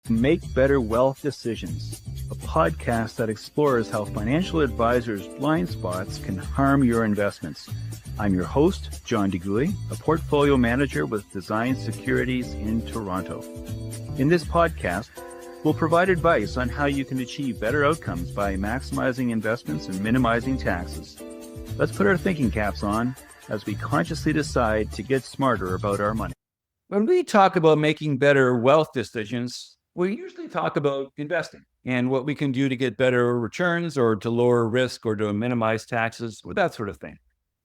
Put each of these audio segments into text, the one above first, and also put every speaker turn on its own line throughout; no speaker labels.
Make Better Wealth Decisions, a podcast that explores how financial advisors' blind spots can harm your investments. I'm your host, John DeGuy, a portfolio manager with Design Securities in Toronto. In this podcast, we'll provide advice on how you can achieve better outcomes by maximizing investments and minimizing taxes. Let's put our thinking caps on as we consciously decide to get smarter about our money.
When we talk about making better wealth decisions, we usually talk about investing and what we can do to get better returns or to lower risk or to minimize taxes, or that sort of thing.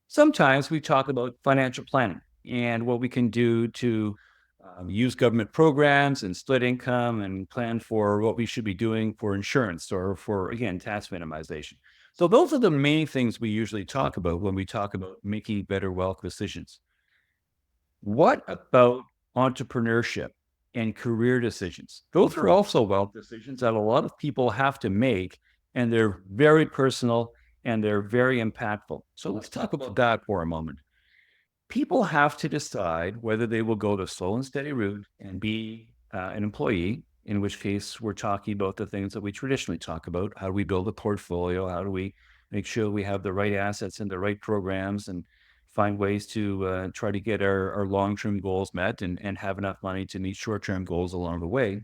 Sometimes we talk about financial planning and what we can do to use government programs and split income and plan for what we should be doing for insurance or for, again, tax minimization. So those are the main things we usually talk about when we talk about making better wealth decisions. What about entrepreneurship and career decisions? Those are also wealth decisions that a lot of people have to make, and they're very personal and they're very impactful. So let's talk about that for a moment. People have to decide whether they will go the slow and steady route and be an employee, in which case we're talking about the things that we traditionally talk about. How do we build a portfolio? How do we make sure we have the right assets and the right programs and find ways to try to get our long-term goals met and have enough money to meet short-term goals along the way,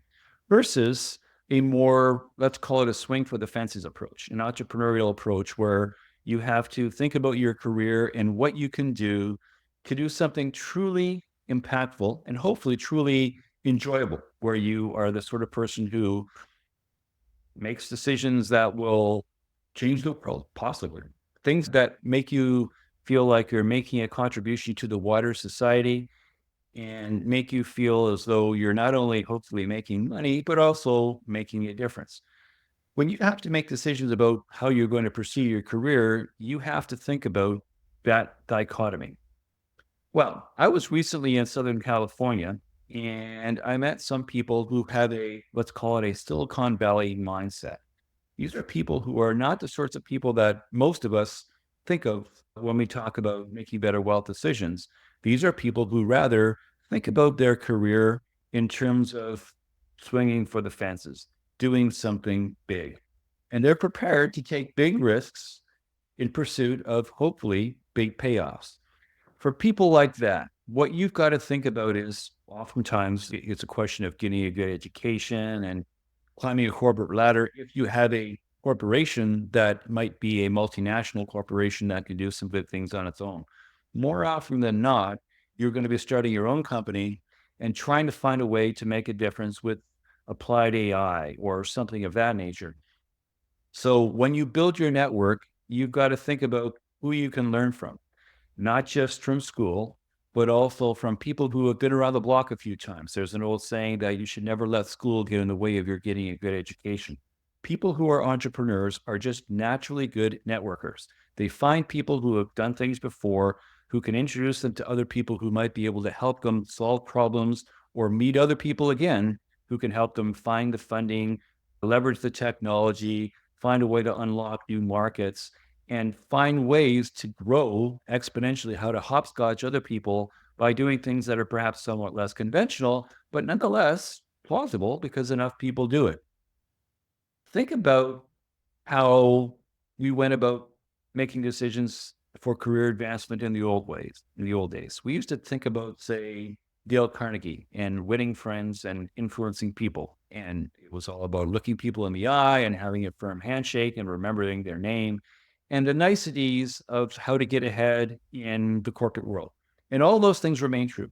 versus a more, let's call it a swing for the fences approach, an entrepreneurial approach where you have to think about your career and what you can do to do something truly impactful and hopefully truly enjoyable, where you are the sort of person who makes decisions that will change the world, possibly. Things that make you feel like you're making a contribution to the wider society and make you feel as though you're not only hopefully making money, but also making a difference. When you have to make decisions about how you're going to pursue your career, you have to think about that dichotomy. Well, I was recently in Southern California and I met some people who have let's call it a Silicon Valley mindset. These are people who are not the sorts of people that most of us think of when we talk about making better wealth decisions. These are people who rather think about their career in terms of swinging for the fences, doing something big. And they're prepared to take big risks in pursuit of hopefully big payoffs. For people like that, what you've got to think about is oftentimes it's a question of getting a good education and climbing a corporate ladder. If you have a corporation that might be a multinational corporation that can do some good things on its own, more often than not, you're going to be starting your own company and trying to find a way to make a difference with applied AI or something of that nature. So when you build your network, you've got to think about who you can learn from, not just from school, but also from people who have been around the block a few times. There's an old saying that you should never let school get in the way of your getting a good education. People who are entrepreneurs are just naturally good networkers. They find people who have done things before, who can introduce them to other people who might be able to help them solve problems or meet other people again, who can help them find the funding, leverage the technology, find a way to unlock new markets, and find ways to grow exponentially, how to hopscotch other people by doing things that are perhaps somewhat less conventional, but nonetheless plausible because enough people do it. Think about how we went about making decisions for career advancement in the old days. We used to think about, say, Dale Carnegie and winning friends and influencing people. And it was all about looking people in the eye and having a firm handshake and remembering their name and the niceties of how to get ahead in the corporate world. And all those things remain true.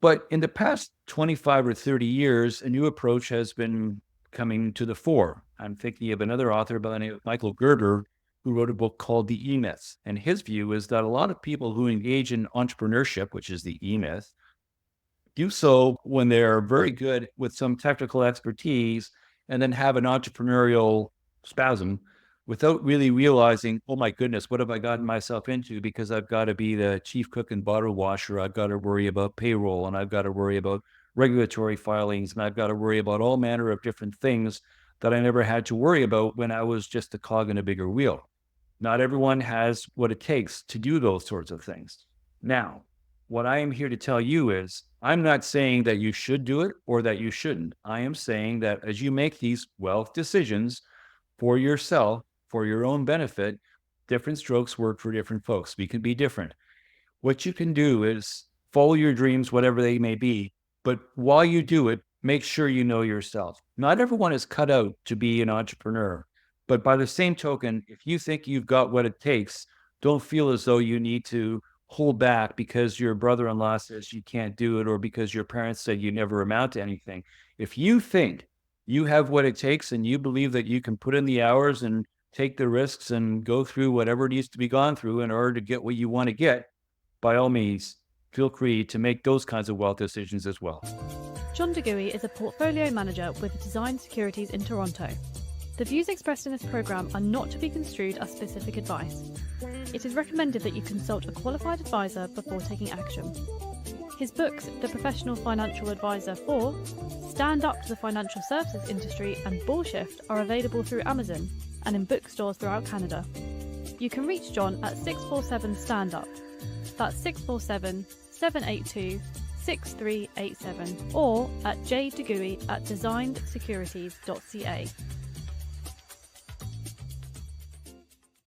But in the past 25 or 30 years, a new approach has been coming to the fore. I'm thinking of another author by the name of Michael Gerber, who wrote a book called The E-Myth. And his view is that a lot of people who engage in entrepreneurship, which is the E-Myth, do so when they're very good with some technical expertise and then have an entrepreneurial spasm without really realizing, oh my goodness, what have I gotten myself into? Because I've got to be the chief cook and bottle washer. I've got to worry about payroll and I've got to worry about regulatory filings and I've got to worry about all manner of different things that I never had to worry about when I was just a cog in a bigger wheel. Not everyone has what it takes to do those sorts of things. Now, What I am here to tell you is I'm not saying that you should do it or that you shouldn't. I am saying that as you make these wealth decisions for yourself, for your own benefit, different strokes work for different folks. We can be different. What you can do is follow your dreams, whatever they may be. But while you do it, make sure you know yourself. Not everyone is cut out to be an entrepreneur. But by the same token, if you think you've got what it takes, don't feel as though you need to hold back because your brother-in-law says you can't do it or because your parents said you never amount to anything. If you think you have what it takes and you believe that you can put in the hours and take the risks and go through whatever needs to be gone through in order to get what you want to get, by all means, feel free to make those kinds of wealth decisions as well.
John DeGuy is a portfolio manager with Design Securities in Toronto. The views expressed in this program are not to be construed as specific advice. It is recommended that you consult a qualified advisor before taking action. His books, The Professional Financial Advisor 4, Stand Up to the Financial Services Industry, and Bullshift are available through Amazon and in bookstores throughout Canada. You can reach John at 647-STAND-UP. That's 647-782-6387 or at jdeguy@designedsecurities.ca.